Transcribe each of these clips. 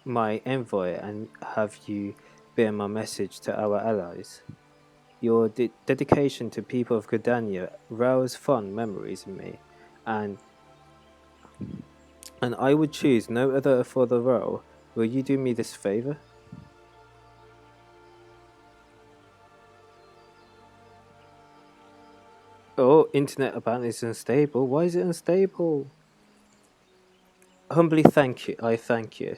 my envoy and have you bear my message to our allies. Your dedication to people of Gridania roused fond memories in me, and I would choose no other for the role. Will you do me this favor? Oh, internet apparently is unstable. Why is it unstable? Humbly thank you. I thank you.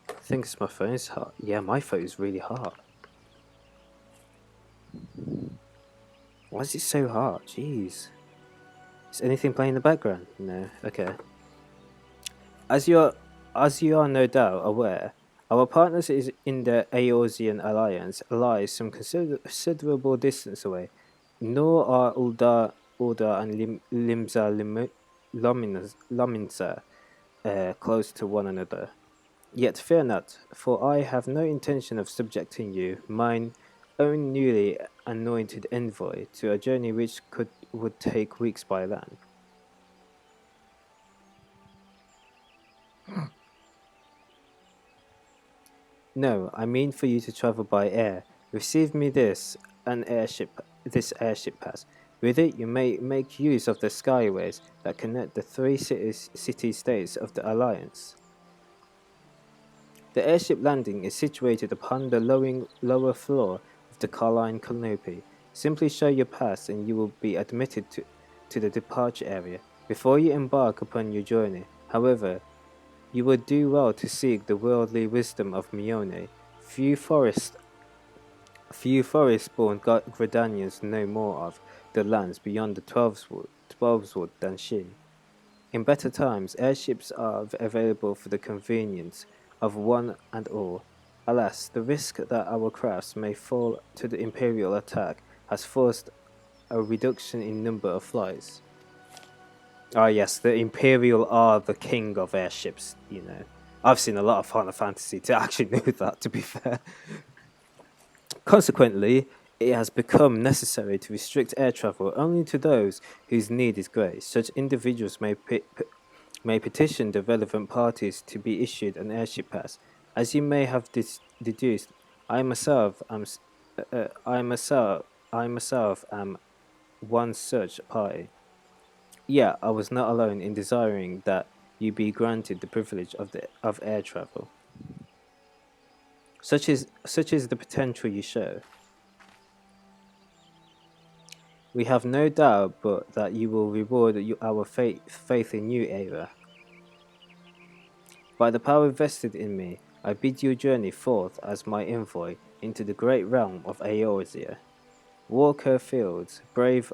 I think it's my phone's hot. Yeah, my phone is really hot. Why is it so hot? Jeez. Is anything playing in the background? No. Okay. As you are, as you are no doubt aware, our partners is in the Aeosian alliance lies some considerable distance away. Nor are Ulda and Lominsa close to one another. Yet fear not, for I have no intention of subjecting you, mine own newly anointed envoy, to a journey which would take weeks by land. No, I mean for you to travel by air. Receive me this airship pass. With it, you may make use of the skyways that connect the three city-states of the Alliance. The airship landing is situated upon the lower floor of the Carline canopy. Simply show your pass and you will be admitted to the departure area before you embark upon your journey. However, you would do well to seek the worldly wisdom of Mione. Few forest few forest-born Gridanians know more of the lands beyond the Twelveswood than she. In better times, airships are available for the convenience of one and all. Alas, the risk that our crafts may fall to the Imperial attack has forced a reduction in number of flights. Ah, yes, the Imperial are the king of airships, you know. I've seen a lot of Final Fantasy to actually know that, to be fair. Consequently, it has become necessary to restrict air travel only to those whose need is great. Such individuals may petition the relevant parties to be issued an airship pass. As you may have deduced, I myself am s- I myself am one such party. Yeah, I was not alone in desiring that you be granted the privilege of air travel. Such is the potential you show. We have no doubt but that you will reward our faith in you, Ava. By the power vested in me, I bid you journey forth as my envoy into the great realm of Eorzea. Walk her fields, brave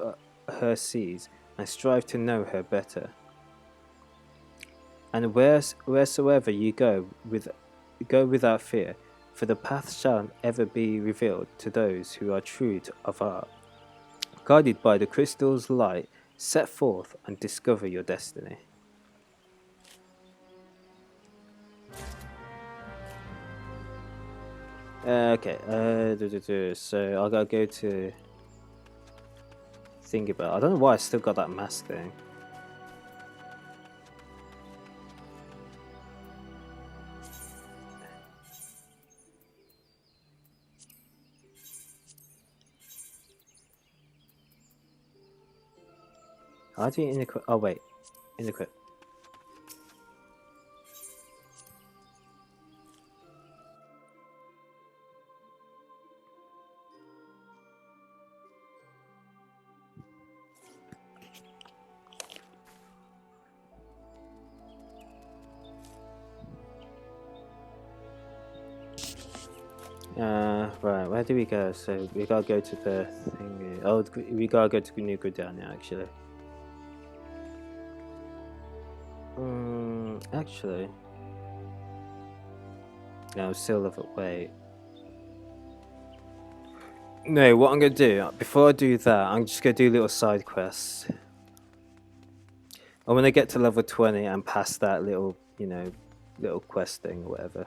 her seas, and strive to know her better. And wheresoever you go without fear, for the path shall ever be revealed to those who are true of art. Guided by the crystal's light, set forth and discover your destiny. Okay, so I gotta go to think about. I don't know why I still got that mask thing. How do you inequip? Oh wait, inequip. Right, where do we go? So we gotta go to the thing. Oh, we gotta go to New Gridania actually. Actually, no, still love it. Wait. No, what I'm gonna do before I do that, I'm just gonna do little side quests. I'm gonna get to level 20 and pass that little, little quest thing or whatever.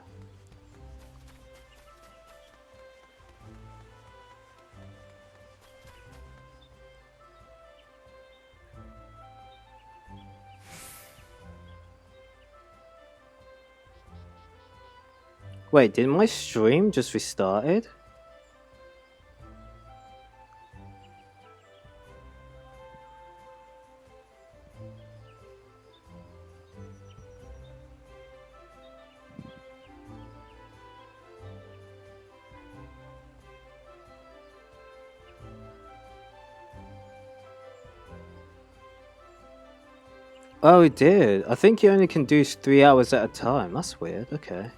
Wait, did my stream just restarted? Oh, it did. I think you only can do 3 hours at a time. That's weird. Okay.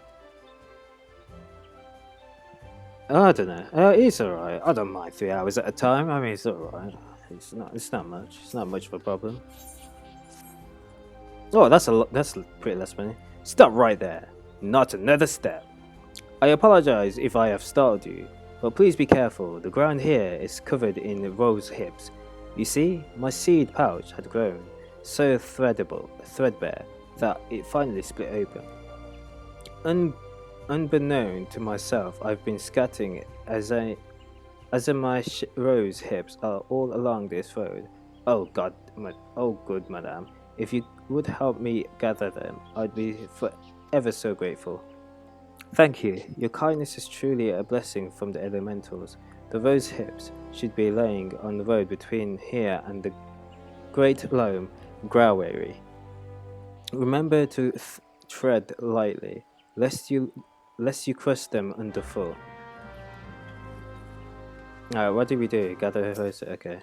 Oh, I don't know. It's alright. I don't mind 3 hours at a time. I mean, it's alright. It's not. It's not much. It's not much of a problem. Oh, that's pretty last minute. Stop right there. Not another step. I apologize if I have startled you, but please be careful. The ground here is covered in rose hips. You see, my seed pouch had grown so threadbare, that it finally split open. Unbeknown to myself, I've been scatting as my rose hips are all along this road. Oh God, oh good madam, if you would help me gather them, I'd be forever so grateful. Thank you. Your kindness is truly a blessing from the elementals. The rose hips should be laying on the road between here and the Great Loam Growlery. Remember to tread lightly, lest you crush them underfoot. Alright, what do we do? Gather roses. Okay.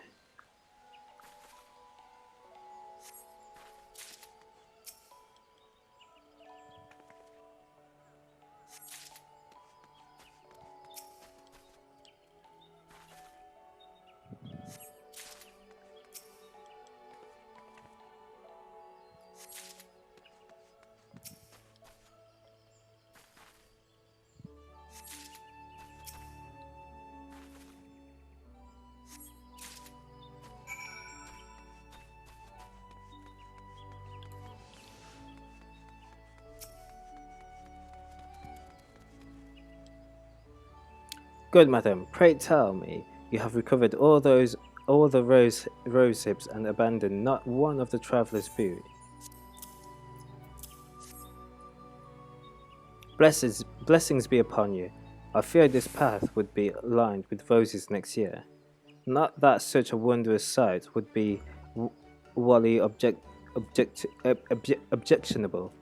Good madam, pray tell me, you have recovered all the rose hips and abandoned not one of the traveller's food. Blessings be upon you. I feared this path would be lined with roses next year. Not that such a wondrous sight would be wholly objectionable,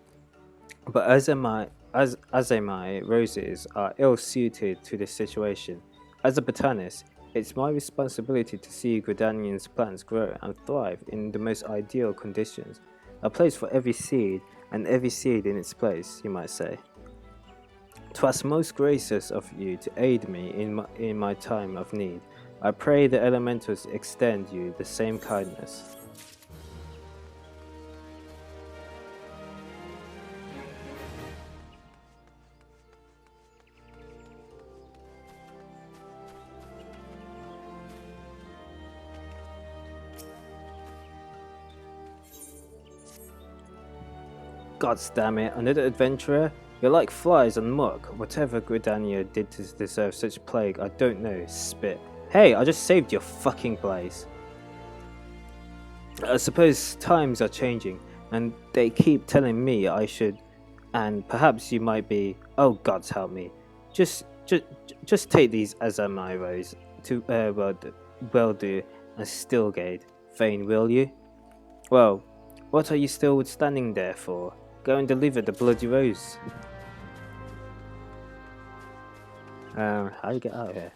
but as my roses are ill suited to this situation. As a botanist, it's my responsibility to see Gridanian's plants grow and thrive in the most ideal conditions. A place for every seed, and every seed in its place, you might say. 'Twas most gracious of you to aid me in my time of need. I pray the elementals extend you the same kindness. Gods damn it, another adventurer? You're like flies on muck. Whatever Gridania did to deserve such plague, I don't know. Spit. Hey, I just saved your fucking place. I suppose times are changing, and they keep telling me I should, and perhaps you might be. Oh, gods help me! Just take these as my rose to well do and Stilgate, Vane, will you? Well, what are you still standing there for? Go and deliver the bloody rose. How do you get out of here?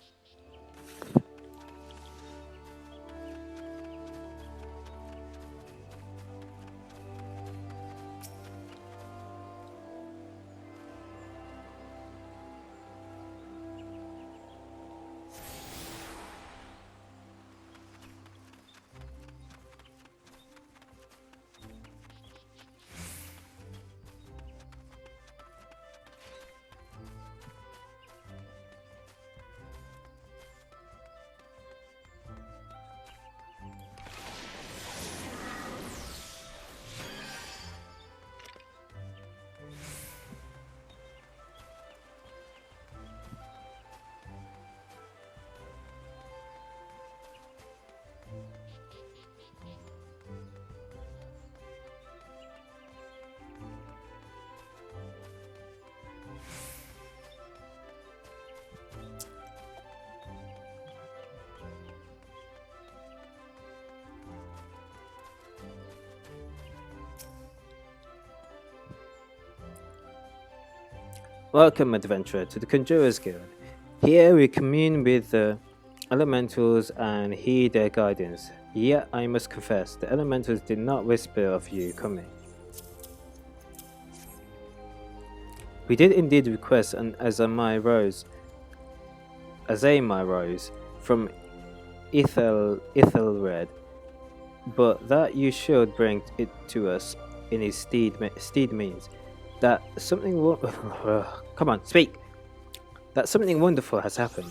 Welcome, adventurer, to the Conjurers Guild. Here we commune with the elementals and heed their guidance. Yet I must confess, the elementals did not whisper of you coming. We did indeed request an Azamai rose from Ethelred, but that you should bring it to us in his steed means that something come on, speak. That something wonderful has happened.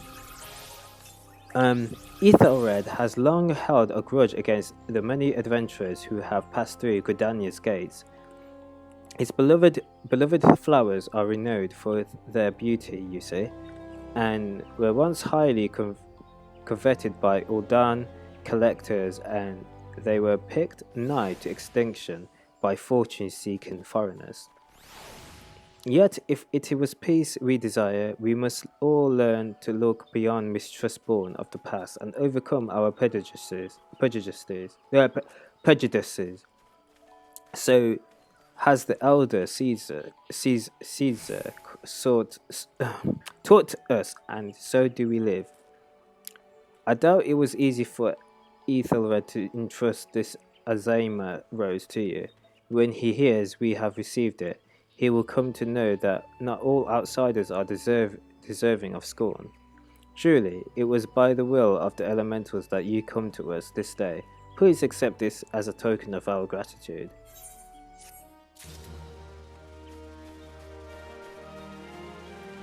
Ethelred has long held a grudge against the many adventurers who have passed through Gridania's gates. His beloved flowers are renowned for their beauty, you see, and were once highly coveted by Uldan collectors, and they were picked nigh to extinction by fortune-seeking foreigners. Yet, if it was peace we desire, we must all learn to look beyond mistrust born of the past and overcome our prejudices. So has the elder Caesar taught us, and so do we live. I doubt it was easy for Ethelred to entrust this Azama rose to you. When he hears we have received it, he will come to know that not all outsiders are deserving of scorn. Truly, it was by the will of the elementals that you come to us this day. Please accept this as a token of our gratitude.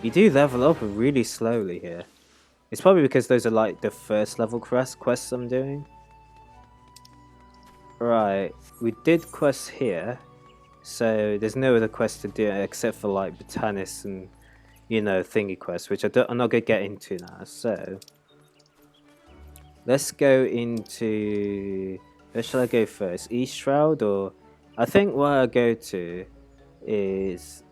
You do level up really slowly here. It's probably because those are like the first level quests I'm doing. Right, we did quests here, so there's no other quest to do except for like Botanis and, you know, thingy quests, which I'm not going to get into now. So let's go into, where shall I go first? East Shroud, or I think where I go to is,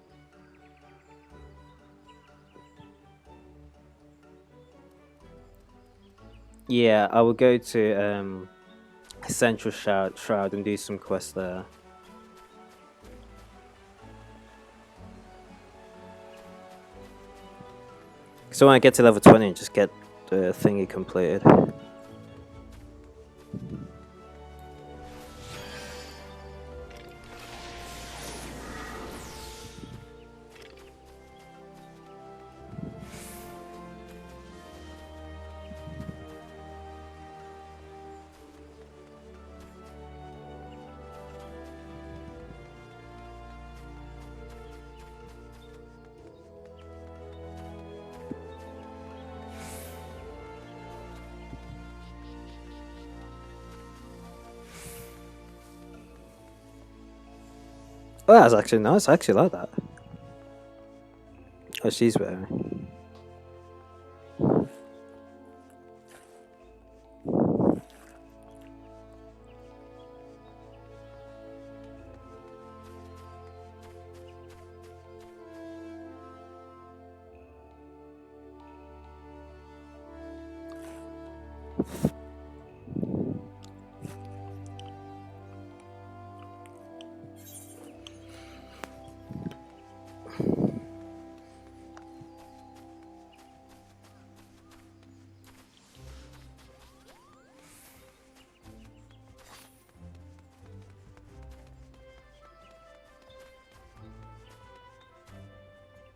yeah, I will go to Central Shroud and do some quests there. So when I get to level 20, just get the thingy completed. Oh, that's actually nice. I actually like that. Oh, she's wearing.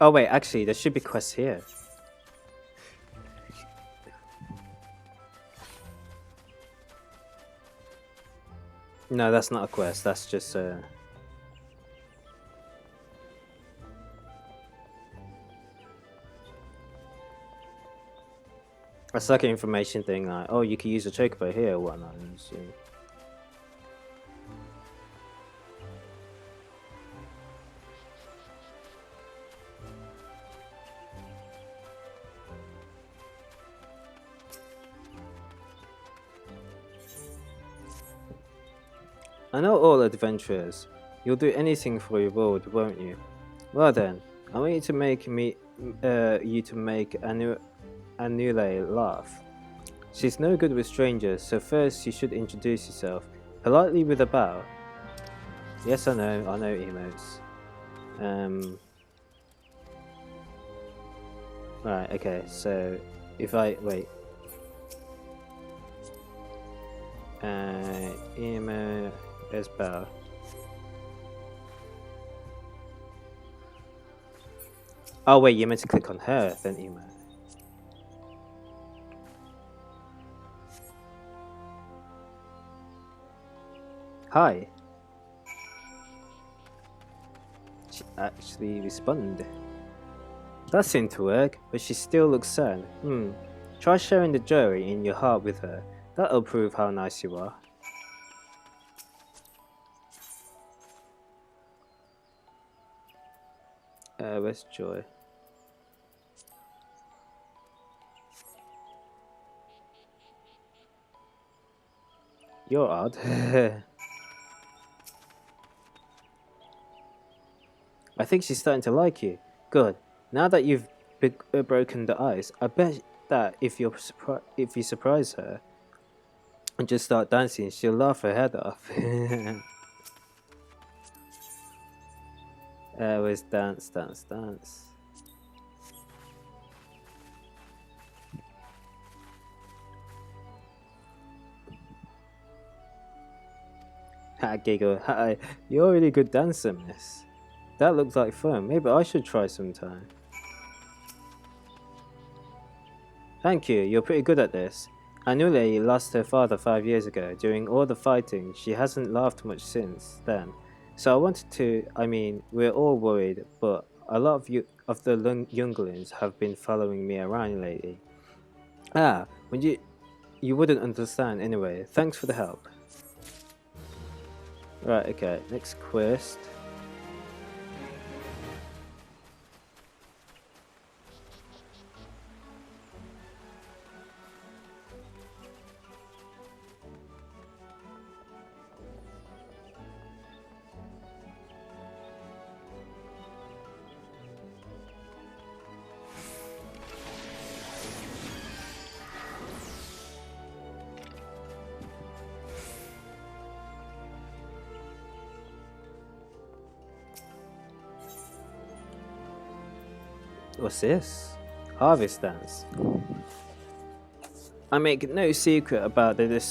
Oh wait, actually, there should be quests here. No, that's not a quest. That's just that's like an information thing. Like, oh, you can use a chocobo here or whatnot. So. I know all adventurers. You'll do anything for your reward, won't you? Well then, I want you to make Anule laugh. She's no good with strangers, so first you should introduce yourself, politely with a bow. Yes, I know emotes. Right, okay, so if I wait. Emo is Belle. Oh wait, you meant to click on her, then emo. Hi. She actually responded. That seemed to work, but she still looks sad. Try sharing the joy in your heart with her. That'll prove how nice you are. Where's Joy? You're odd. I think she's starting to like you. Good. Now that you've broken the ice, I bet that if you surprise her and just start dancing, she'll laugh her head off. Where's dance, dance, dance? Ha, giggle. Hi, you're a really good dancer, miss. That looks like fun. Maybe I should try sometime. Thank you, you're pretty good at this. Anule lost her father 5 years ago. During all the fighting, she hasn't laughed much since then. So I wanted to, I mean, we're all worried, but a lot of the younglings have been following me around lately. Ah, when you wouldn't understand anyway. Thanks for the help. Right, okay, next quest. What's this? Harvest Dance. I make no secret about the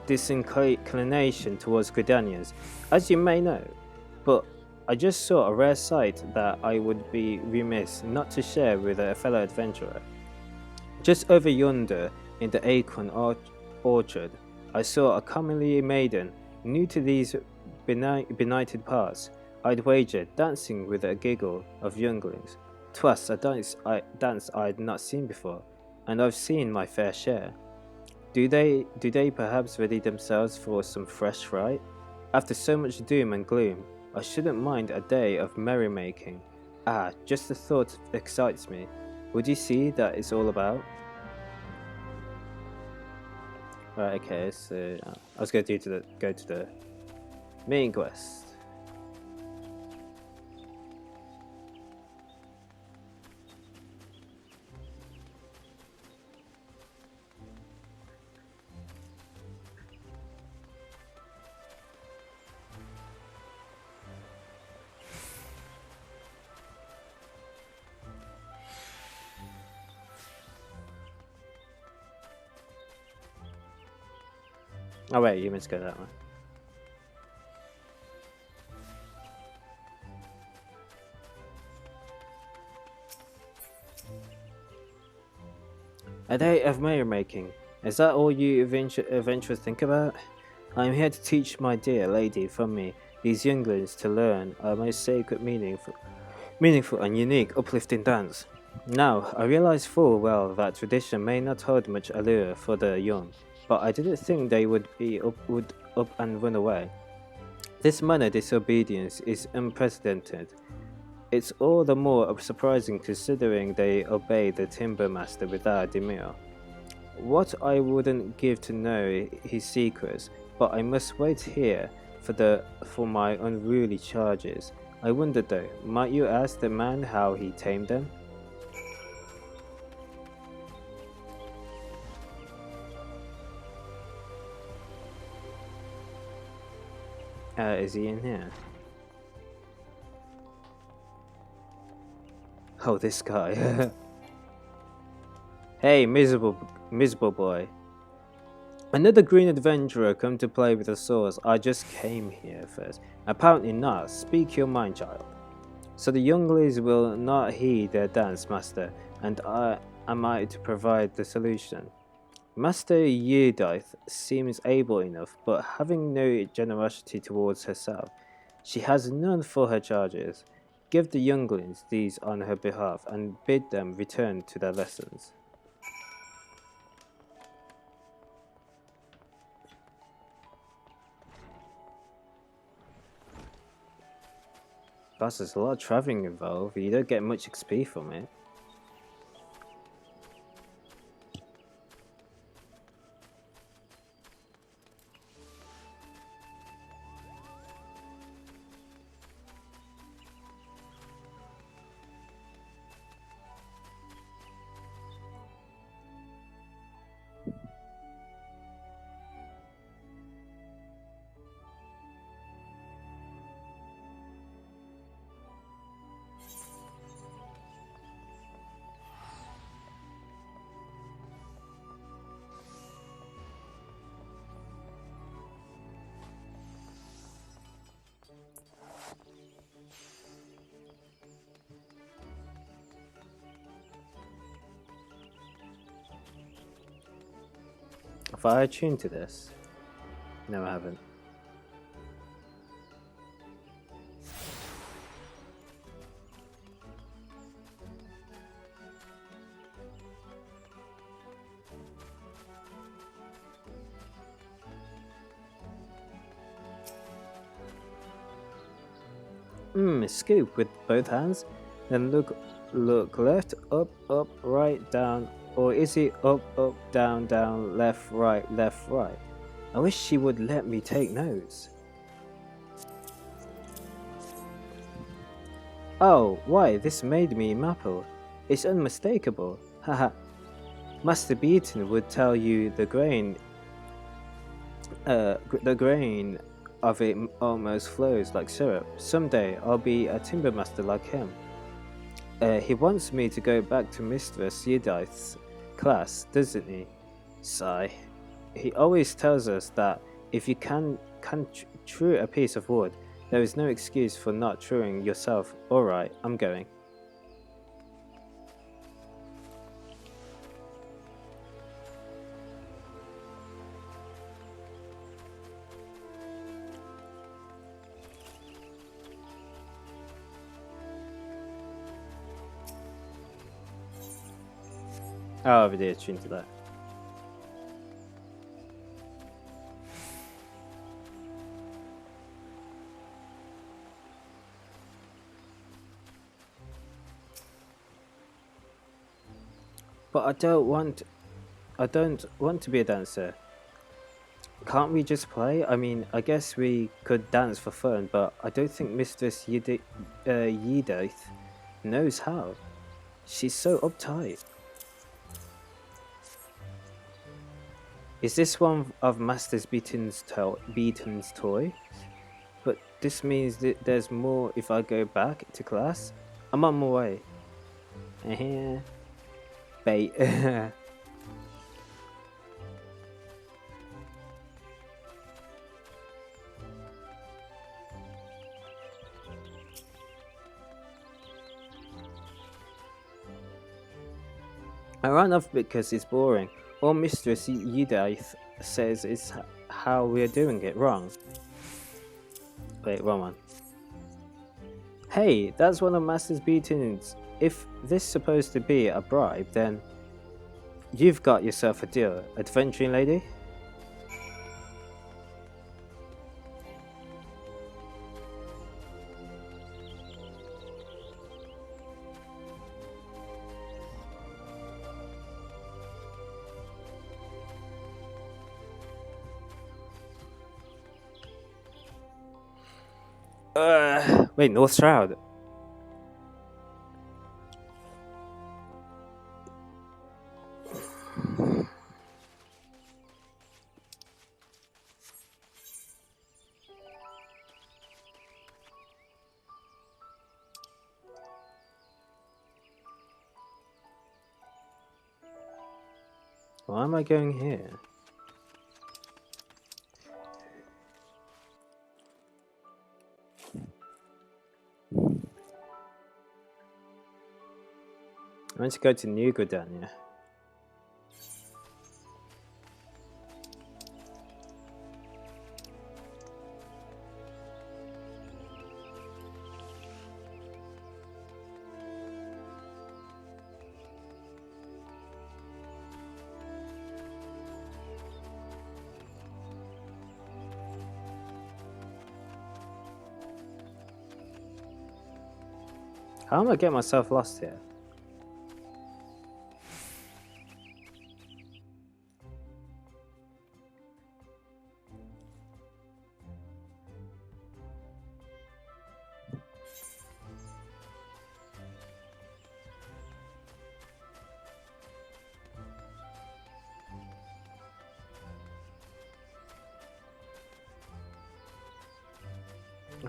disinclination towards Gridanians, as you may know, but I just saw a rare sight that I would be remiss not to share with a fellow adventurer. Just over yonder, in the acorn orchard, I saw a comely maiden, new to these benighted parts. I'd wager, dancing with a giggle of younglings. 'Twas a dance I'd not seen before, and I've seen my fair share. Do they perhaps ready themselves for some fresh fright? After so much doom and gloom, I shouldn't mind a day of merrymaking. Ah, just the thought excites me. Would you see that it's all about? Right, okay, so I was going to go to the main quest. Oh wait, you meant to go that one. A day of merrymaking. Is that all you adventurers think about? I am here to teach my dear lady from me, these younglings, to learn a most sacred, meaningful and unique, uplifting dance. Now, I realize full well that tradition may not hold much allure for the young, but I didn't think they would up and run away. This manner disobedience is unprecedented. It's all the more surprising considering they obey the timber master without demur. What I wouldn't give to know his secrets, but I must wait here for my unruly charges. I wonder though, might you ask the man how he tamed them? Is he in here? Oh, this guy. Hey, miserable boy. Another green adventurer come to play with the swords. I just came here first. Apparently not. Speak your mind, child. So the younglings will not heed their dance master, and am I to provide the solution? Master Yudith seems able enough, but having no generosity towards herself, she has none for her charges. Give the younglings these on her behalf, and bid them return to their lessons. Plus, there's a lot of travelling involved. You don't get much XP from it. Have I attuned to this? No, I haven't. Scoop with both hands, then look left, up, right, down, or is it up, down, left, right, left, right? I wish she would let me take notes. Oh, why, this made me maple. It's unmistakable. Haha. Master Beaton would tell you the grain of it almost flows like syrup. Someday I'll be a timber master like him. He wants me to go back to Mistress Yudith's class, doesn't he? Sigh. He always tells us that if you can true a piece of wood, there is no excuse for not truing yourself. Alright, I'm going. Oh, over there, tune to that. But I don't want to be a dancer. Can't we just play? I mean, I guess we could dance for fun, but I don't think Mistress Yedith knows how. She's so uptight. Is this one of Master Beaton's toy? But this means that there's more if I go back to class. I'm on my way. Bait. I ran off because it's boring. Or Mistress Yudith says it's how we're doing it wrong. Wait, wrong one. Hey, that's one of Master Beaton's. If this is supposed to be a bribe, then you've got yourself a deal, adventuring lady. Wait, North Shroud. Why am I going here? I meant to go to New Gridania. How am I getting myself lost here?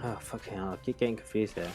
Oh, fucking hell, I keep getting confused here.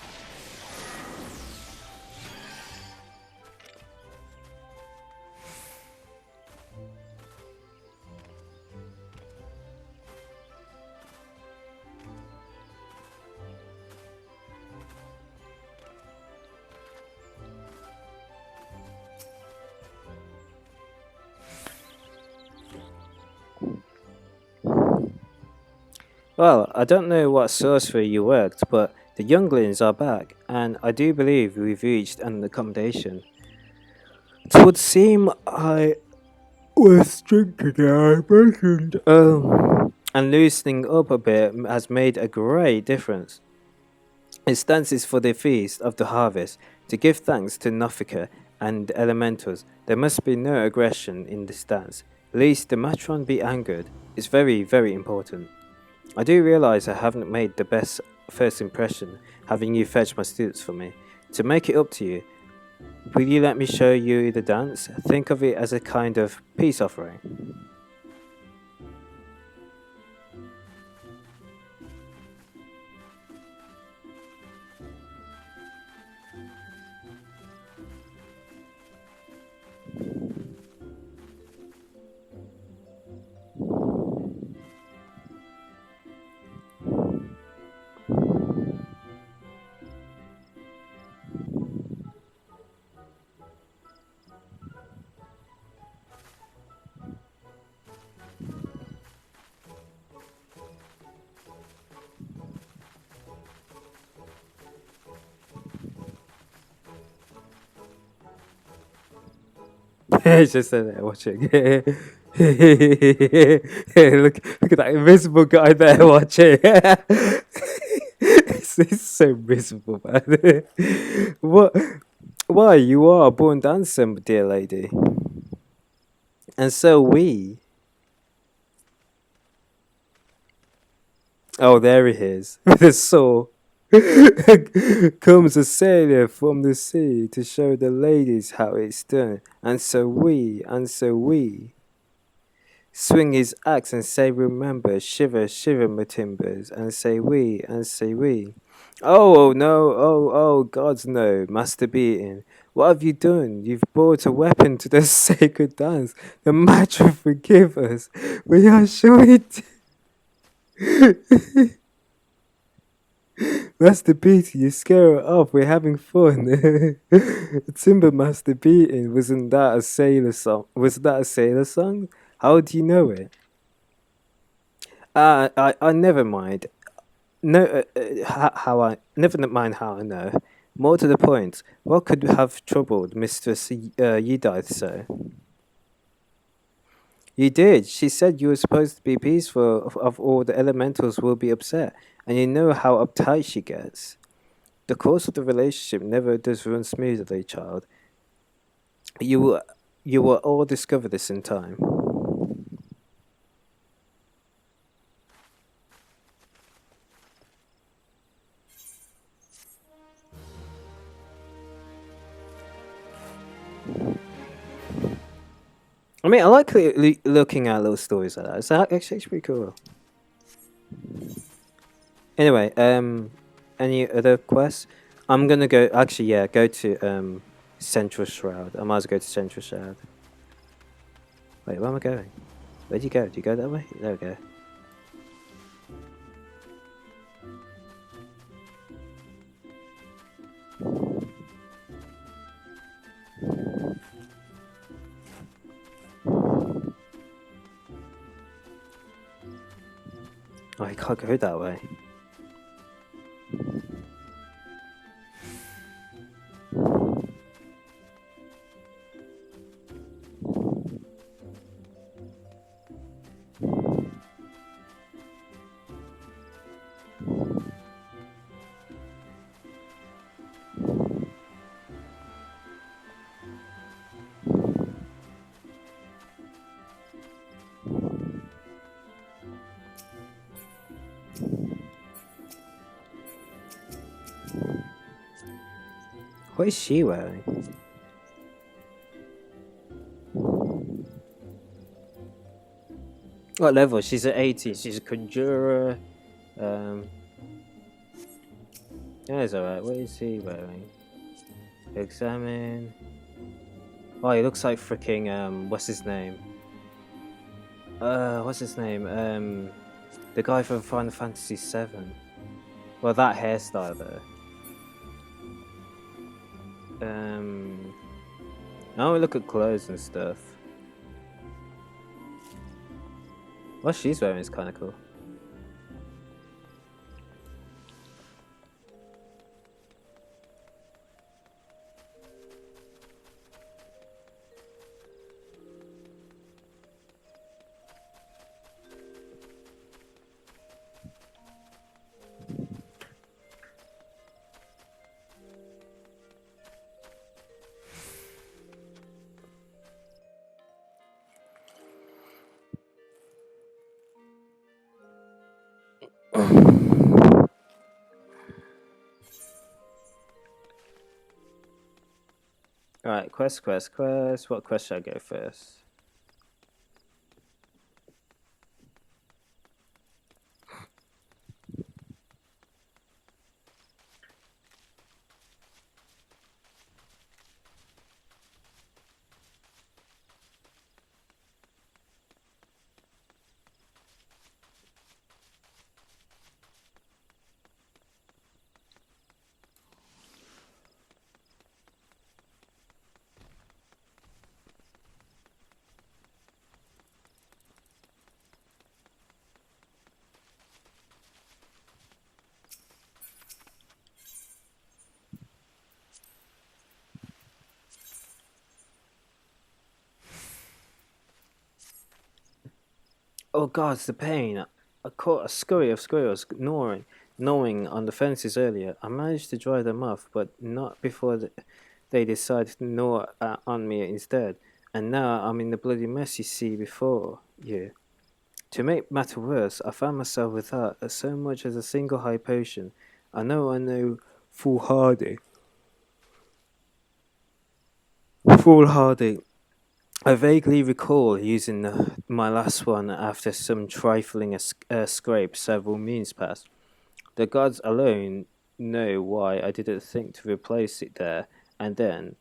Well, I don't know what sorcery you worked, but the younglings are back, and I do believe we've reached an accommodation. It would seem I was drinking, I mentioned, and loosening up a bit has made a great difference. It stands for the feast of the harvest, to give thanks to Nofika and the elementals. There must be no aggression in this dance, lest the matron be angered. It's very, very important. I do realise I haven't made the best first impression having you fetch my students for me. To make it up to you, will you let me show you the dance? Think of it as a kind of peace offering. It's just there watching. Look at that invisible guy there watching. It's so miserable, man. What? Why, you are a born dancer, dear lady. And so we. Oh, there he is, with a saw. Comes a sailor from the sea to show the ladies how it's done. And so we. Swing his axe and say, remember, shiver, shiver, my timbers, and say we. Oh, no, oh, gods no, Master Beating. What have you done? You've brought a weapon to the sacred dance. The match will forgive us. We are sure it. Master Beating, you scare her off. We're having fun. Timber Master Beating, wasn't that a sailor song? Was that a sailor song? How do you know it? I never mind. No, how I never mind how I know. More to the point, what could have troubled Mistress Yedith so? You did. She said you were supposed to be peaceful, of all the elementals will be upset, and you know how uptight she gets. The course of the relationship never does run smoothly, child. You will all discover this in time. I mean, I like looking at little stories like that. It's actually pretty cool. Anyway, any other quests? I'm gonna go. Actually, yeah, go to Central Shroud. I might as well go to Central Shroud. Wait, where am I going? Where'd you go? Do you go that way? There we go. Oh, I can't go that way. What is she wearing? What level? She's at 80. She's a conjurer. Yeah, it's alright. What is he wearing? Examine. Oh, he looks like freaking what's his name? What's his name? The guy from Final Fantasy VII. Well, that hairstyle though. Now we look at clothes and stuff. What she's wearing is kind of cool. Alright, quest. What quest should I go first? Oh god, it's the pain. I caught a scurry of squirrels gnawing on the fences earlier. I managed to drive them off, but not before they decided to gnaw on me instead. And now I'm in the bloody mess you see before you. To make matter worse, I found myself without so much as a single high potion. I know foolhardy. Foolhardy. I vaguely recall using my last one after some trifling scrape several moons past. The gods alone know why I didn't think to replace it there and then.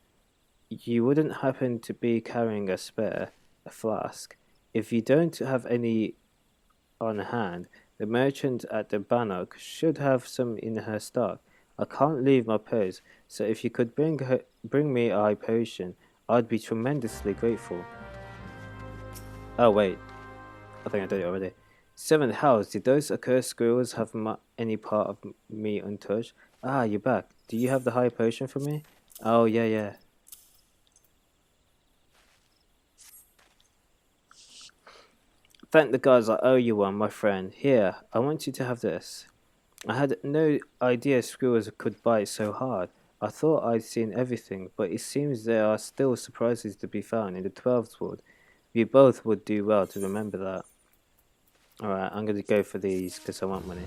You wouldn't happen to be carrying a flask. If you don't have any on hand, the merchant at the Bannock should have some in her stock. I can't leave my post, so if you could bring me a high potion, I'd be tremendously grateful. Oh wait, I think I did it already. Seventh house, did those accursed squirrels have any part of me untouched? Ah, you're back. Do you have the high potion for me? Oh, yeah. Thank the gods I owe you one, my friend. Here, I want you to have this. I had no idea squirrels could bite so hard. I thought I'd seen everything, but it seems there are still surprises to be found in the 12th Ward. We both would do well to remember that. Alright, I'm gonna go for these because I want money.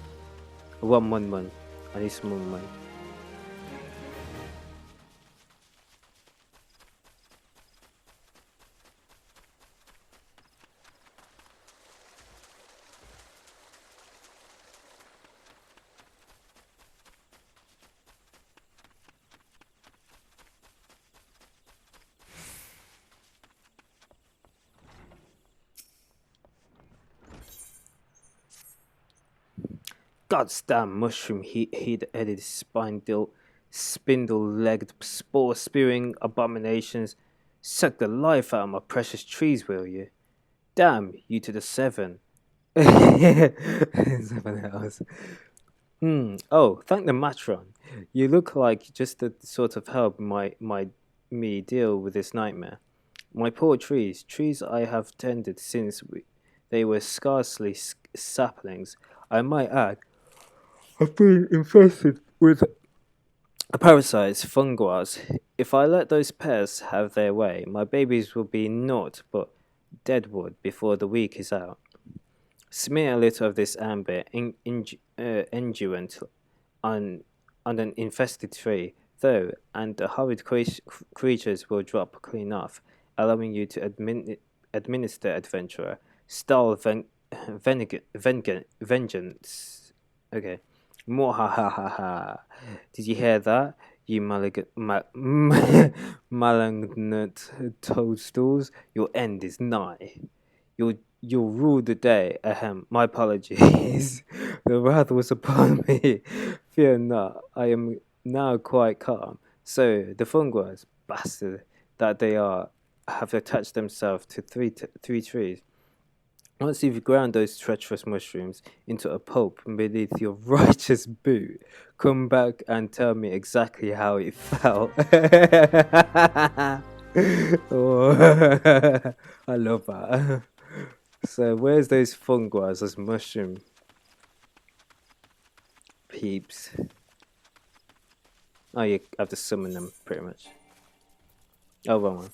I want money. I need some more money. goddamn mushroom heat-headed spindle-legged spore-spewing abominations. Suck the life out of my precious trees, will you? Damn you to the seven. Someone else. Oh, thank the matron. You look like just the sort of help me deal with this nightmare. My poor trees I have tended since they were scarcely saplings. I might add, have been infested with parasites, fungus. If I let those pests have their way, my babies will be naught but deadwood before the week is out. Smear a little of this amber unguent on an infested tree, though, and the horrid creatures will drop clean off, allowing you to administer adventurer style vengeance. Okay. More ha ha ha ha. Did you hear that? You malignant toadstools, your end is nigh. You'll rule the day. Ahem. My apologies. The wrath was upon me. Fear not. I am now quite calm. So the fungus, bastard that they are, have attached themselves to three trees. Once you've ground those treacherous mushrooms into a pulp beneath your righteous boot, come back and tell me exactly how it felt. Oh, I love that. So where's those fungus, those mushroom peeps? Oh, you have to summon them, pretty much. Oh, wrong one.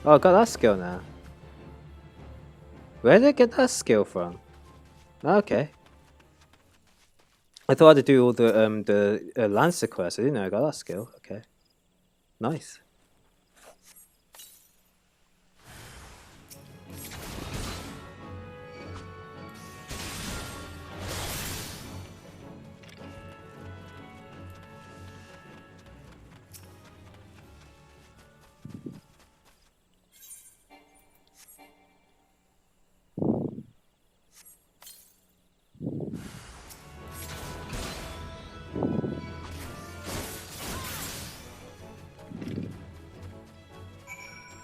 Oh, I got that skill now. Where did I get that skill from? Okay. I thought I had to do all the Lancer quest. I didn't know I got that skill. Okay. Nice.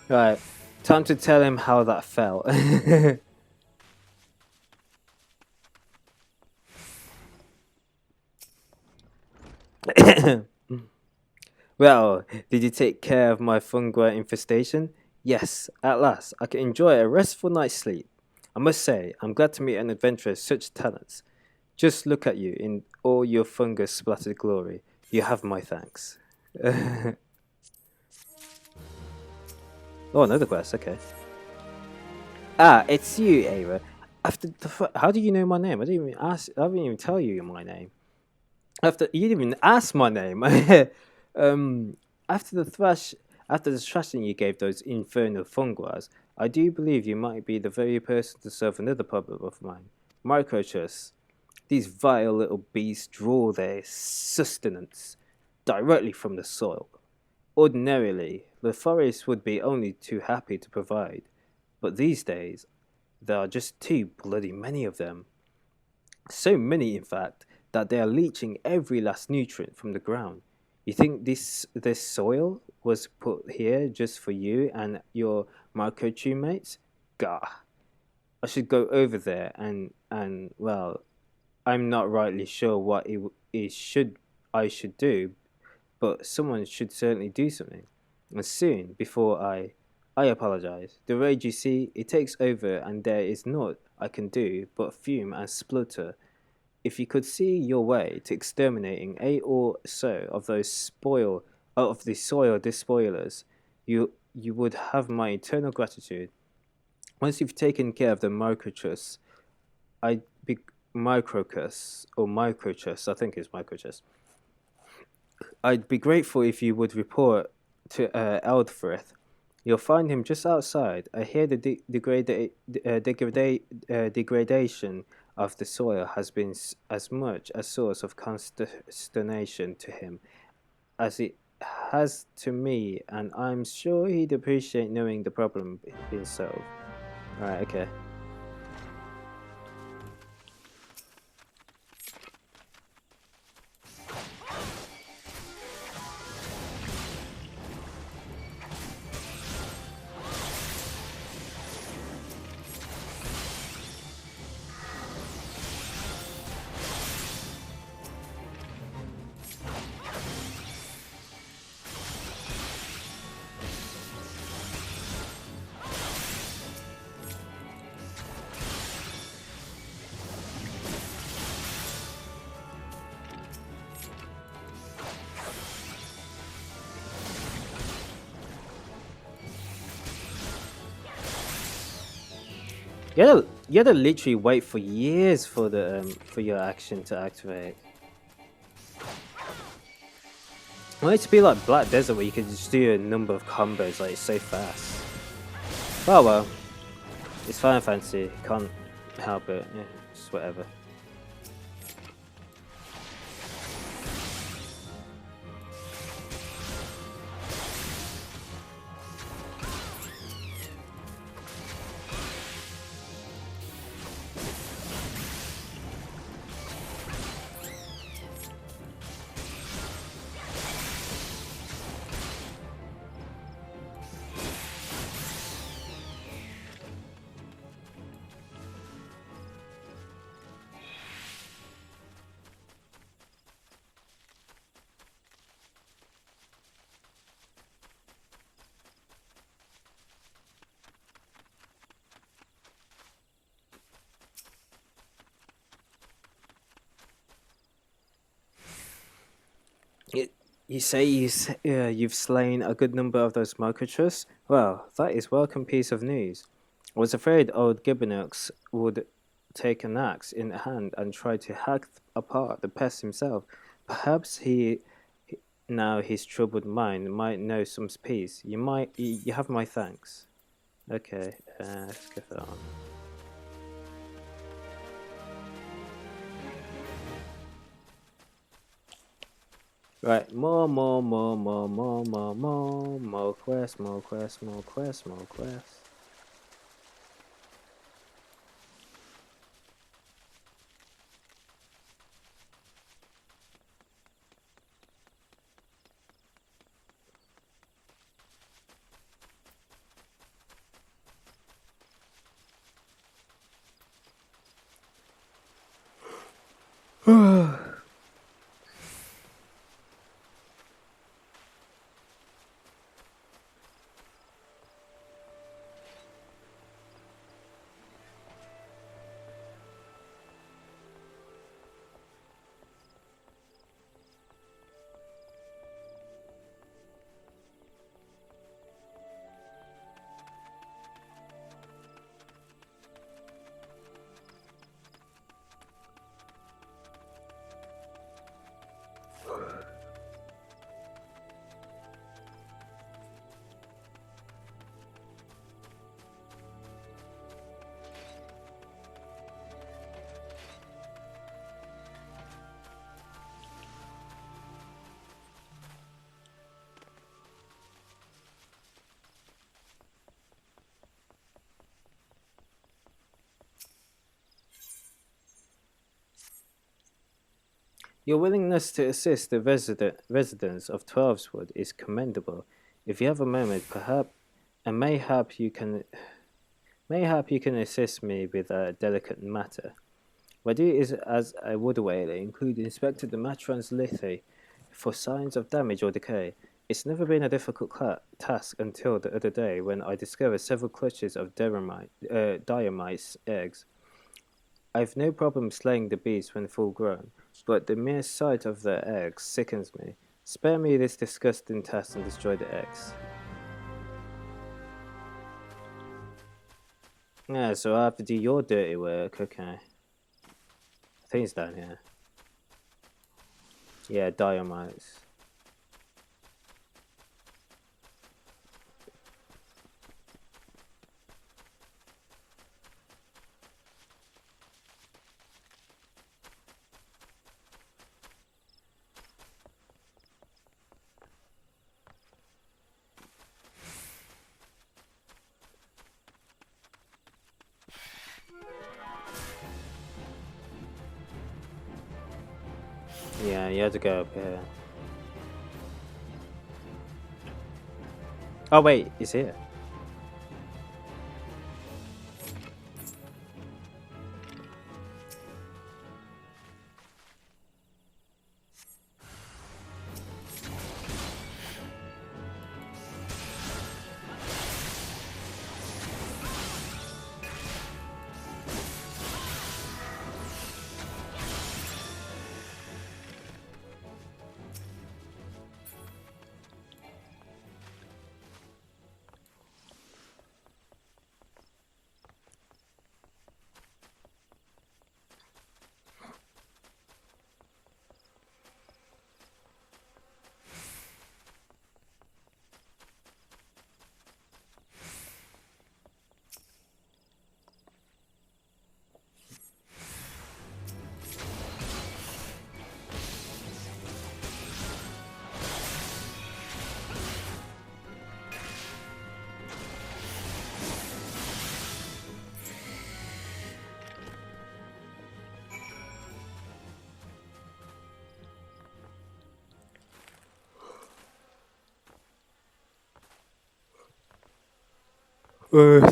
Right, time to tell him how that felt. Well, did you take care of my fungi infestation? Yes, at last, I can enjoy a restful night's sleep. I must say, I'm glad to meet an adventurer of such talents. Just look at you in all your fungus splattered glory. You have my thanks. Oh, another quest, okay. Ah, it's you, Ava. How do you know my name? I didn't even ask. I didn't even tell you my name. You didn't even ask my name. After the thrashing you gave those infernal funguas, I do believe you might be the very person to solve another problem of mine. Microchips. These vile little beasts draw their sustenance directly from the soil. Ordinarily, the forest would be only too happy to provide, but these days, there are just too bloody many of them. So many, in fact, that they are leaching every last nutrient from the ground. You think this soil was put here just for you and your microchip mates? Gah. I should go over there and well, I'm not rightly sure what I should do, but someone should certainly do something. And soon, before I apologize. The rage you see, it takes over and there is naught I can do but fume and splutter. If you could see your way to exterminating 8 or so of the soil despoilers, you would have my eternal gratitude. Once you've taken care of the microchus, I'd be microchus, I think it's microchus. I'd be grateful if you would report to Eldfrith. You'll find him just outside. I hear the degradation of the soil has been as much a source of consternation to him as it has to me, and I'm sure he'd appreciate knowing the problem being solved. Right, okay. You had to literally wait for years for the for your action to activate. I want it to be like Black Desert where you can just do a number of combos like so fast. Oh well, it's Final Fantasy, can't help it. Yeah, just whatever. You say you've slain a good number of those Microtrus? Well, that is welcome piece of news. I was afraid old Gibbonux would take an axe in hand and try to hack apart the pest himself. Perhaps now his troubled mind might know some peace. You have my thanks. Okay, let's get that on. Right, more quests, more quests, more quests, more quests. Your willingness to assist the residents of Twelveswood is commendable. If you have a moment, mayhap you can assist me with a delicate matter. My duty is as a wood whaler include inspecting the matron's lithy for signs of damage or decay. It's never been a difficult task until the other day when I discovered several clutches of diamite's eggs. I've no problem slaying the beast when full grown, but the mere sight of their eggs sickens me. Spare me this disgusting task and destroy the eggs. Yeah, so I have to do your dirty work, okay. I think it's down here. Yeah, diamites. Yeah, you had to go up here. Oh wait, he's here.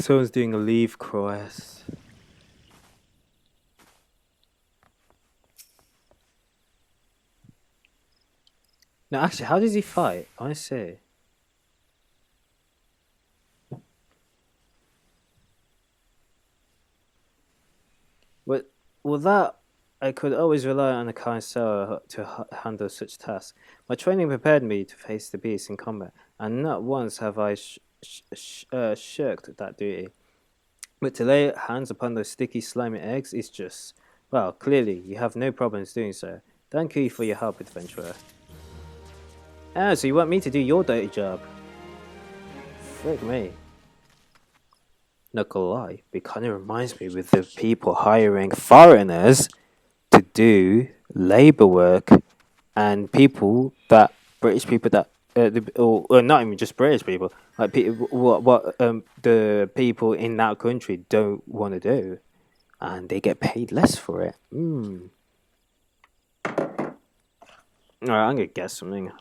Someone's doing a leave cross. No, actually, how does he fight? I see. But well, that I could always rely on a kind sailor to handle such tasks. My training prepared me to face the beast in combat, and not once have I shirked that duty. But to lay hands upon those sticky, slimy eggs is just, well, clearly you have no problems doing so. Thank you for your help, adventurer. Ah, so you want me to do your dirty job? Frick me. Not gonna lie, it kind of reminds me with the people hiring foreigners to do labor work and people that British people that or not even just British people, like what the people in that country don't want to do, and they get paid less for it. All right, I'm gonna guess something.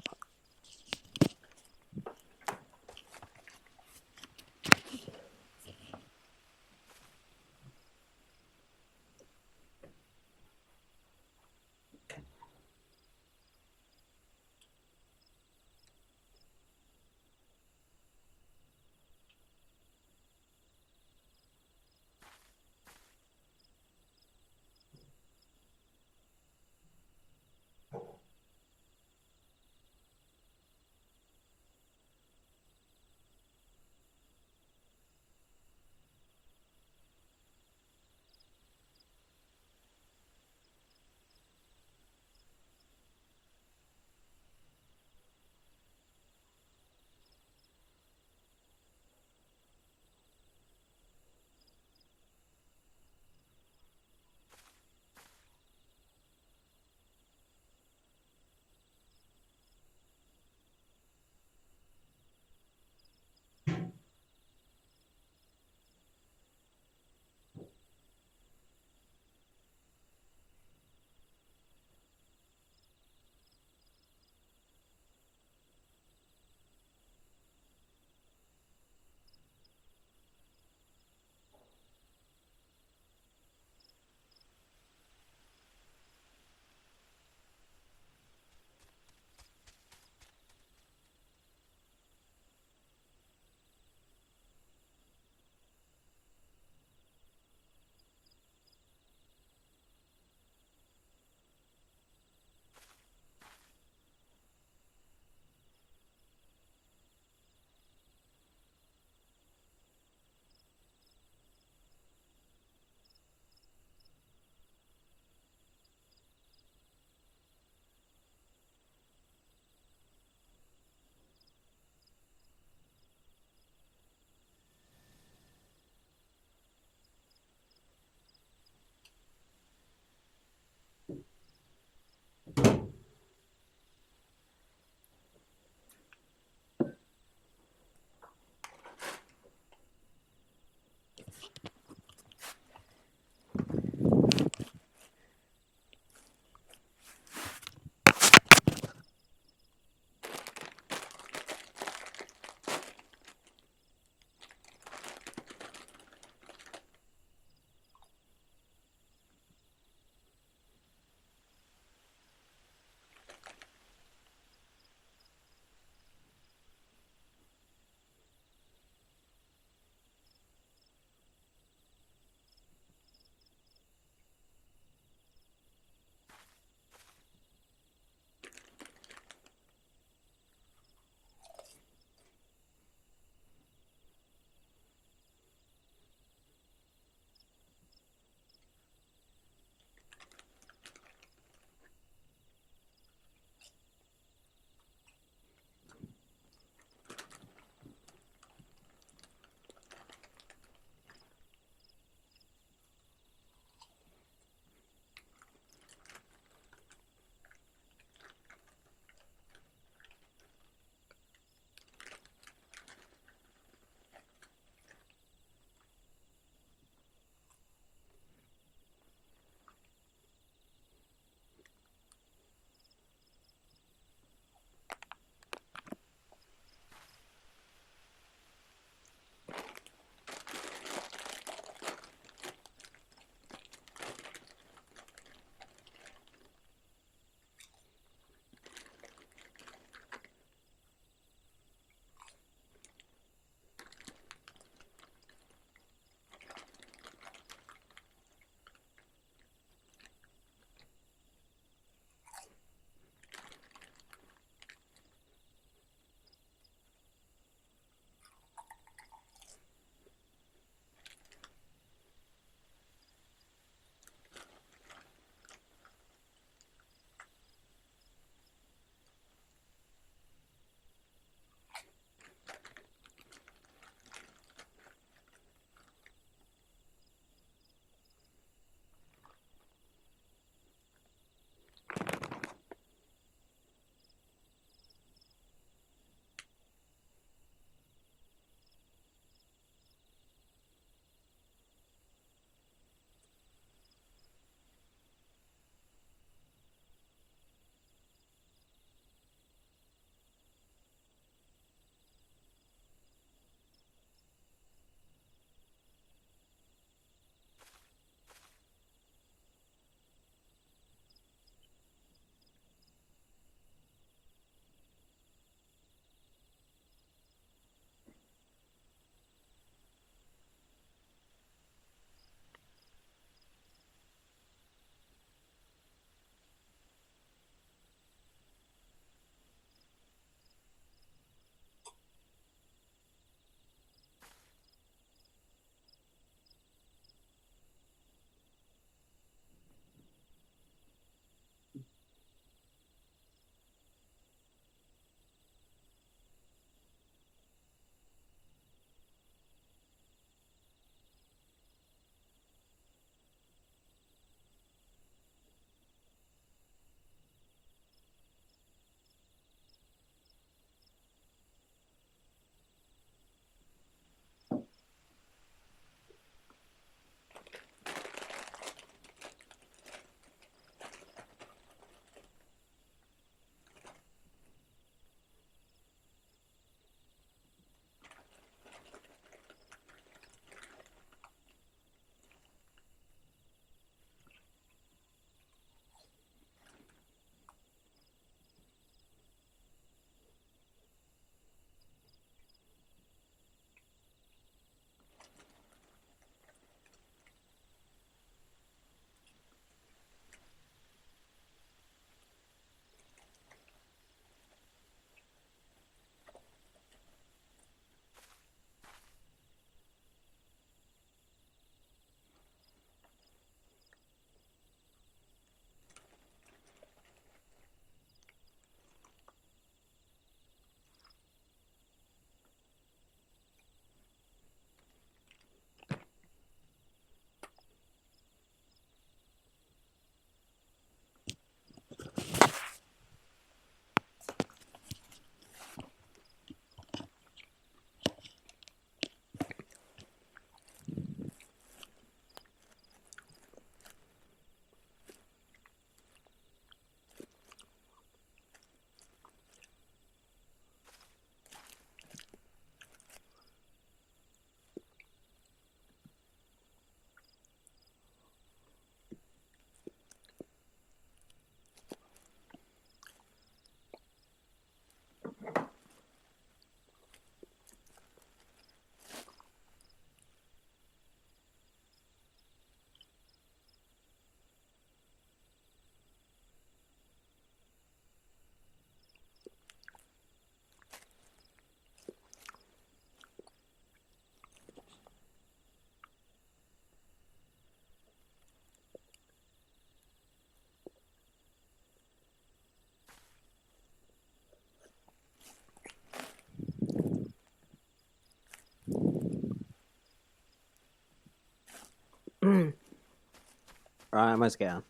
Right, let's get on.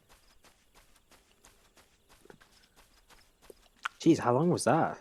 Jeez, how long was that?